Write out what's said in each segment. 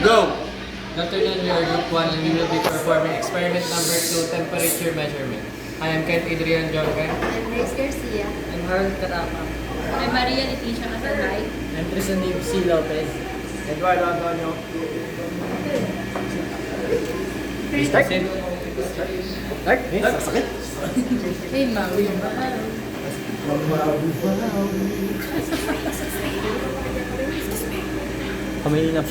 Go! Dr. Nan, we are Group 1 and we will be performing experiment number 2, temperature measurement. I am Kent Adrian Jongan. I'm Grace Garcia. I'm Harold Karama. I'm Maria Leticia Casanay. I'm Tristan C. Lopez. Eduardo Antonio. Start? Start? Sakit? Hey, Maui. Kamay na.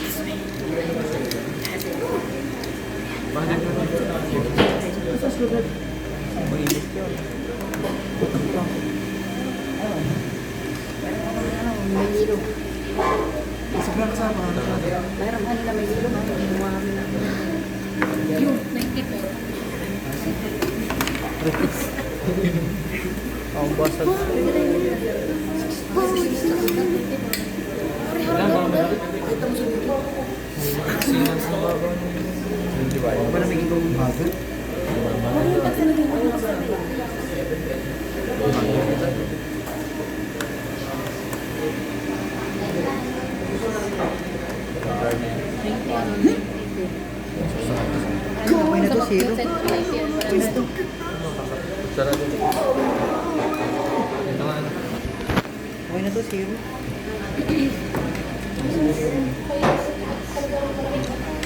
May nilo. Sobrang kasama. Mayroon kanina may nilo. Yung, 90 po. Ang basag. Para maging kong bago. Okay na to, zero. Okay na to. Sarado. Okay na to, zero.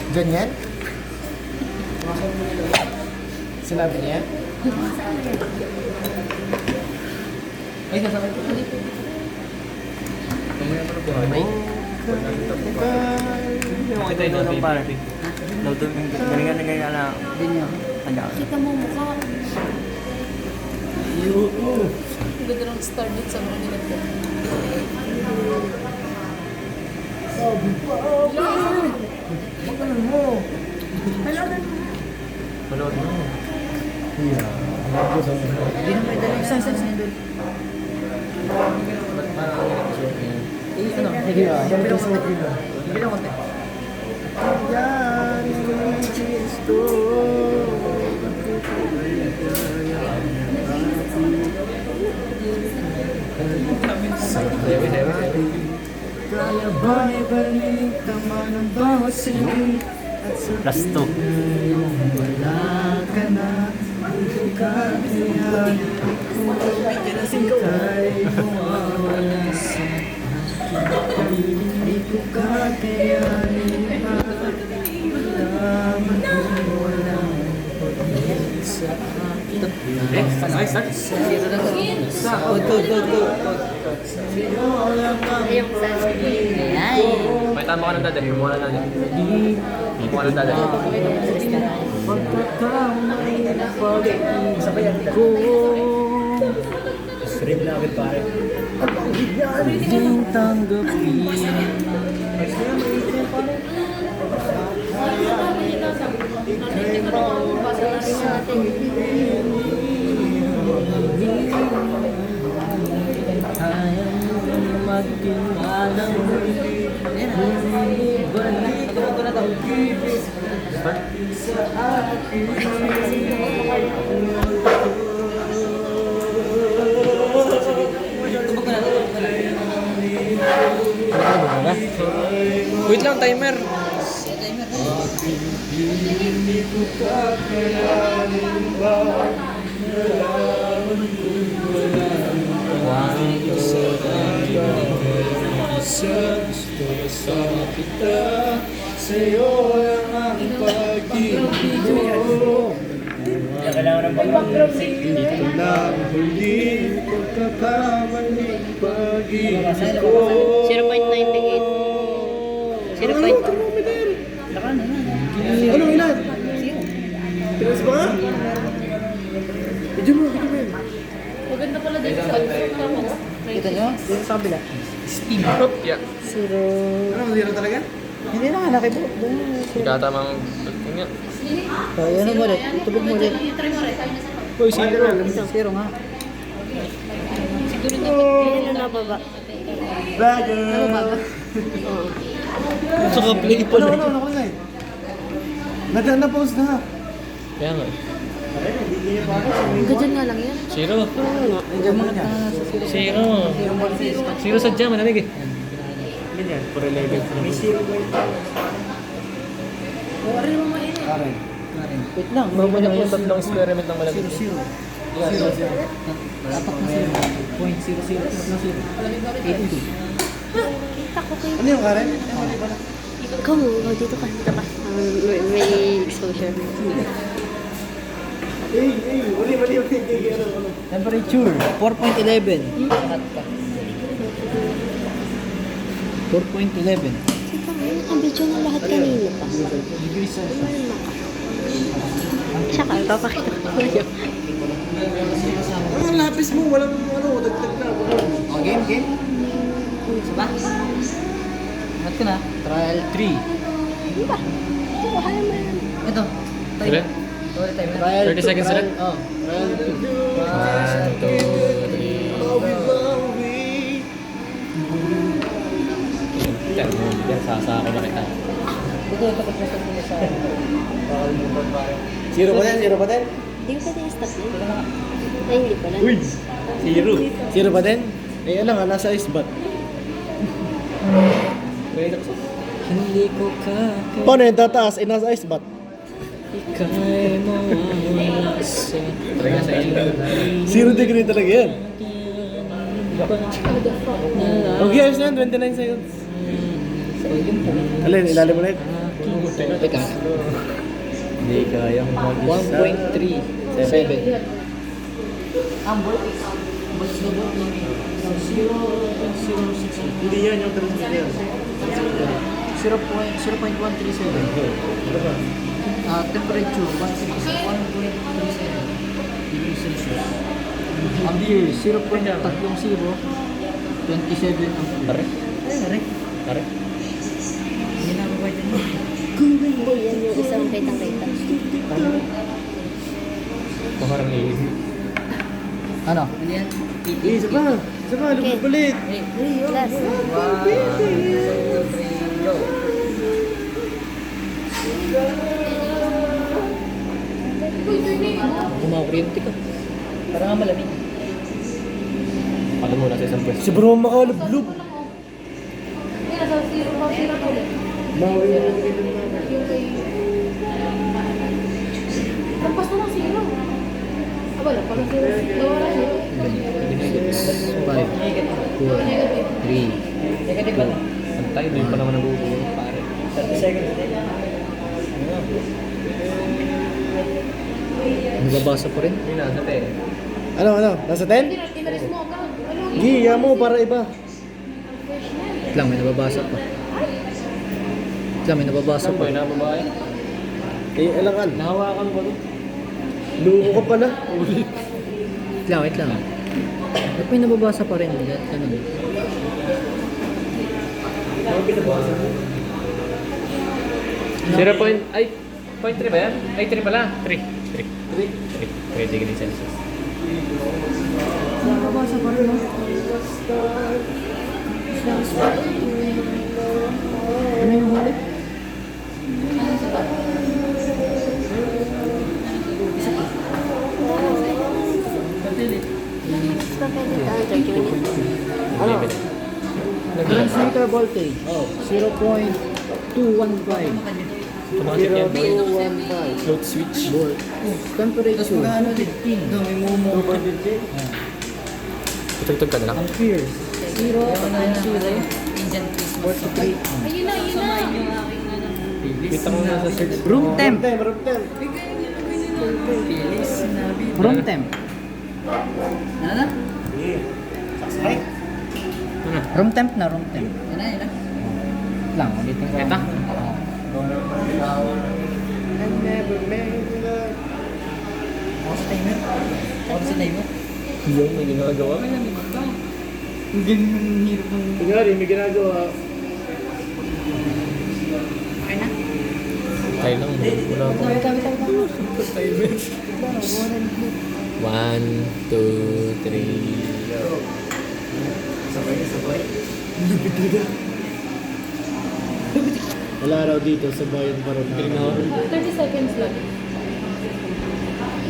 Ganyan? Sinabi niya? Ay, kasama ito. May? Okay tayo doon pare. Galingan na ganyan na. Kita mo mukha. Ganda ng star dito sa mga nilagay. Manood mo. Hindi na may dala. Saan doon? Ano? Bilang konti. Yan, gusto. Kaya ba ibalik tama ng bawat sili at sabihin wala ka na, hindi ka kaya kung ika'y mawawala sa akin, hindi ko kakayanin malaman kung walang pag-ibig sa akin. Sa'yo lang ang May tama ka ng dada. Himuha na dada. Himuha ng dada. ko. Stream na agad pare. At ang higyaling tanggapin. Ika'y mawala sa ating ayaw magtiwalang bumibalik ang pag-ibig sa akin. Wait lang, timer. Hindi ko kakayanin ba nalaman kung walang isa gusto kasama kita sa'yo lang ang pag-ibig ko. Dito lang huli pagkakamaling pag-ibig ko. 0.98. 0.2. Anong ilan? Pinas ba nga? Medyo mo. Maganda pala dito sa mo. Kita nyo? Dito sa kabila. Steam. Yeah. Zero. Ano, zero talaga? Hindi na, laki po. Hindi ka tamang... Nga. Ano mo ulit? Tubog mo ulit. Uy, zero. Zero nga. Siguro dapat na nababa. Brother! Nababa. Saka play pa lang. Ano kulay? Na-post na. Kaya nga. Ganyan nga lang yan. Zero. Nandiyan mga Zero. Zero sadya, malamig eh. Ganyan, for 11. May zero ba Karen. Wait lang. Mamaya na yung tatlong experiment ng malapit. 0. Dapat na 0. Point 0, 0. Dapat na 0. 82. Kita ko kayo. Ano yung Karen? Ikaw mo, dito ka. Dito ka. May exposure. Mali. Temperature, 4.11. 4.11. Ikaw mo, nakabidyo na lahat kanina pa. Degrees Celsius. Tsaka, papakita ko kayo. Ang lapis mo, walang dagdag na. Oh, game. Diba? Mat ko na. Trial 3. Di ba? Ito, kaya mo yan. Ito. Ulit? Trial 30 seconds ulit? Oh, trial 2. 1, 2, 3. Sasako na kita. Ito, tapos mo sa Zero pa din? Hindi ko pwede i-stop na. Ay, hindi pala. Zero pa din? Eh, alam nga, nasa isbat. Hindi ko kaka. Paano yung tataas? Eh, nasa isbat. Ika'y mawawala sa... Talaga sa ilo. 0 degree talaga yan. Okay, ayos na yan. 29 seconds. Alin, ilalim mo na yun. Teka. Hindi kayang mag-isa. 1.37. Ang bolt na bolt lang. 0.06. Hindi yan yung transmit yan. 0.137. Temperature 1.37 degrees Celsius. Ampere 0.30. 27 ampere. Pare. Hindi na ako din mo. Uy, yan yung isang kitang-kita. Maharang ilig. Ano? Ano yan? Isa pa, lumabas ulit. Last. 1, 2, 3, go. Kumakuryente ka. Para nga malamig. Alam mo na sa isang pwesto. Si bro makalublob. Bawi na lang dito naman. Tapos na lang zero. Wala, pag zero. Wala zero. 5, 4, 3, Antay, doon pa naman nabubuo, pare. 30 seconds. Nababasa pa rin. Hindi na, sa te. Ano? Nasa 10? Inalis mo agad. Ano? Giya mo para iba. Fresh na. Lang, may nababasa pa. May nababasa Saan pa. boy na babae? Eh, alangan. Nahawakan ko doon. Luko ka pala. Wait lang. Ba't may nababasa pa rin? Ganun. Ano binabasa mo? 0.3 ba yan? Ay, 3 pala. 3 degrees Celsius. Nababasa pa rin, no? Ano yung huli? Ano? Transmitter voltage. 0.215. Tumakasip yan, boy. 0.215 Float switch. volt. Temperature 15. No, may mumo. Tutugtog ka na lang. Amperes 0.0. 43. Ayun na. Kita mo na sa search. Room temp. Room temp. Ano? Room temp na, room temp. Yan. Lang, ulitin ko. Ito? Ako sa timer. Yung may ginagawa. Ang ganyan hirap ng... Tingnan, may ginagawa. Okay na? Tayo lang. Wala ko. Timer. 1, 2, 3. Sabay. Wala raw dito sa bayan pa rin. 30 seconds lang.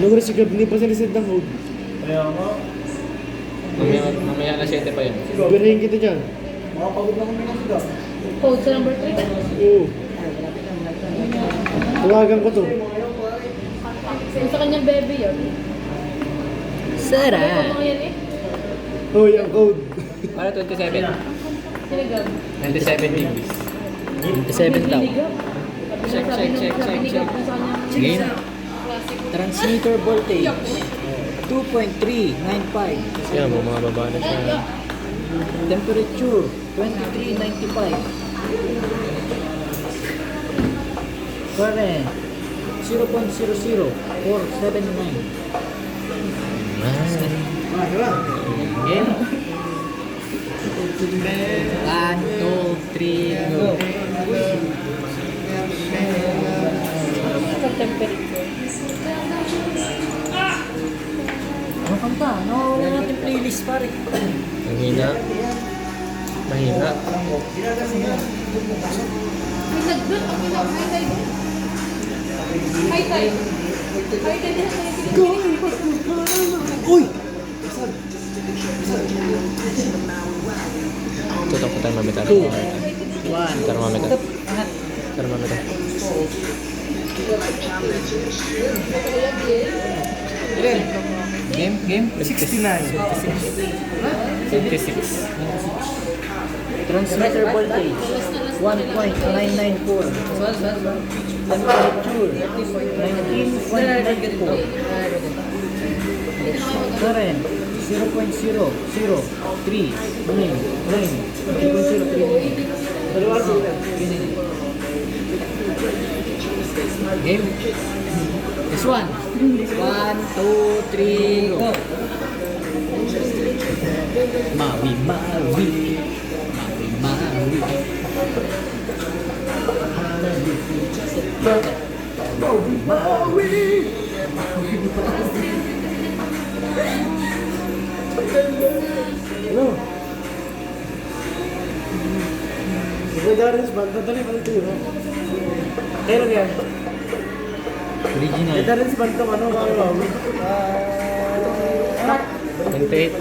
Nung resigab, hindi pa sinisid ng code. Kaya nga. Mamaya na 7 pa yun. Birahin kita dyan. Makapagod na kami ng sigaw. Code sa number 3. Oo. Tawagan ko to. Yung sa kanyang baby yun. Sara. Ano yan eh? Hoy, ang code. Para 27. Sinigang. 97 degrees. 27 daw. Check. Game. Transmitter voltage. 2.395. Yan, mga baba na siya. Temperature 2395. Current 0.00479. Game. 1, 2, 3, go. Sa temperature. Ano kanta? Ano natin playlist pare? Mahina. Mahina. May nag-doon. May nag-high tide. High tide. High tide din sa Uy! Tutok ko thermometer. 2, 1. Thermometer. Thermometer. Game? 69. 76. Transmitter voltage 1.994. Temperature 19.94. Current 0.0339. Game. This one. 1, 2, 3, go. Maui. Hello. Darius banda tadi mana tuh? Kaya yan. Original. Darius banda ano kalau? 28.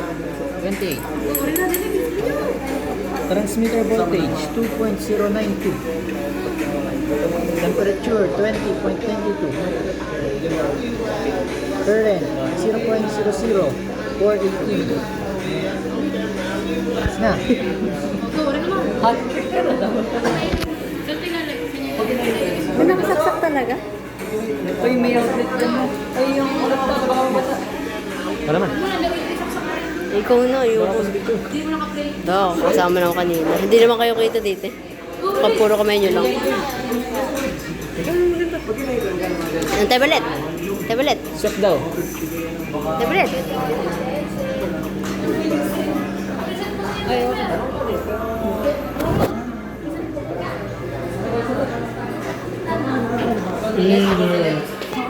28. Transmitter voltage 2.092. Temperature 20.22. Current 0.00418. Na. Wala naman. Hot. May nakasaksak talaga? Ay, may outlet ka na. Ay, yung Wala man. Ikaw na, yung... Hindi mo naka-play. Daw, kasama lang kanina. Hindi naman kayo kita dito. Pag puro kamay nyo lang. Ang tablet. Tablet. Chef daw. Tablet.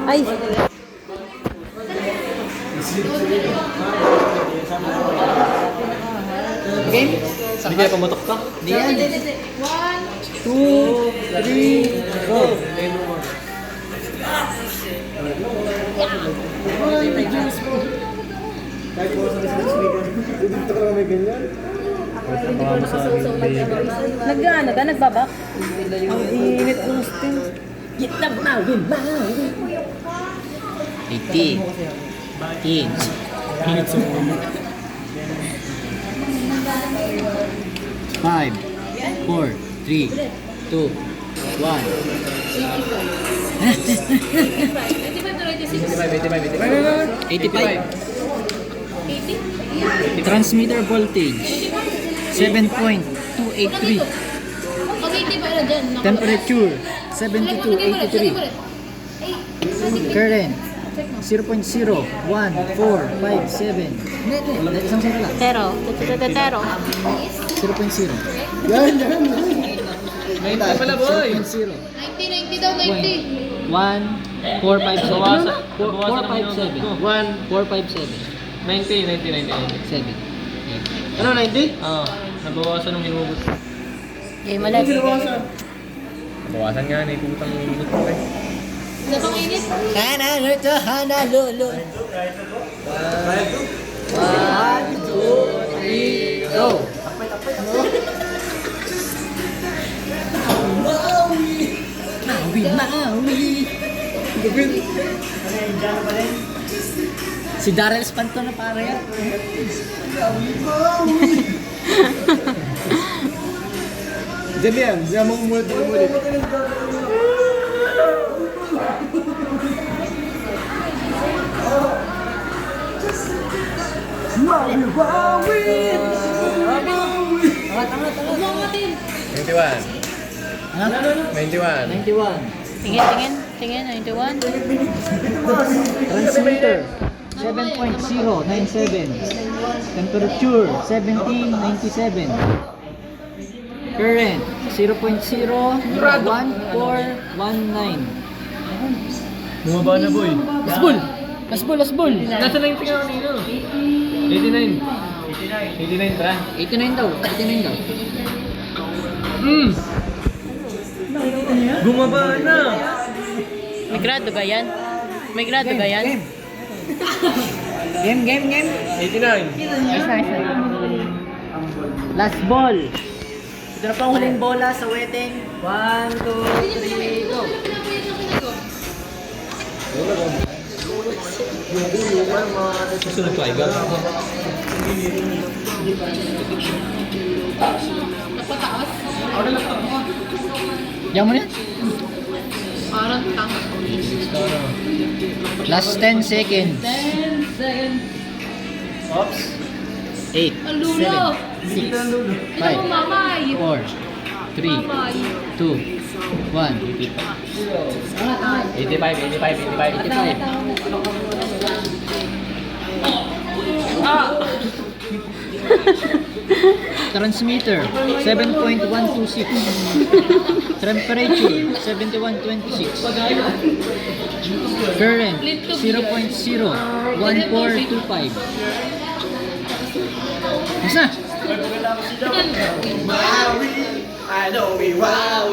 Ay. Game? Hindi kaya pumutok ka? Di yan. 1, 2, 3, go. Nag-ano ka? Nagbabak? Ang init ng steam. Gitna Maui. 80. Inch. Init sa ulo. 5, 4, 3, 2, 1. 85. Transmitter voltage 7.283. Temperature 72.83. Current 0.01457. Hindi, isang zero lang. Tero. Tetero. 0.0. Yan. 90 pala, boy! 0.0. 90 daw, 90. 1, 457. 457. 457. 90. 7. Ano, 90? Oo. Nabawasan ng hinugot. Okay, malat. Nabawasan nga na putang hinugot ko eh. Wala bang init? Hanalo to, hanalo. 1, 2, 3, go! Maui! Maui. Si Daryl Espanto na pare yan. Diyan yan. Diyan mo umulit. Umangatin. 91. Ano? 91. 91. Tingin, 91. Transmitter 7.097. Temperature 1797. Current 0.01419. Bumaba na boy. Lasbol! Lasbol! Nasa 90 ka kanina. 89. 89 ba? 89 daw. 89 daw. Bumaba na. May grado ba yan? May grado ba yan? Game. 89. Last ball. Ito na po ang huling bola sa wedding. 1, 2, 3, go. Susunod ko ay Napataas. Yan mo na. Parang tanga. Last 10 seconds. 10 seconds. Oops. 8, Ang lulo. 7, 6, Ito mo, 5, mamay. 4, 3, Mamay. 2, 1. 85. Transmitter 7.126. Temperature 7126. Current 0.01425. Basta. I know we wow.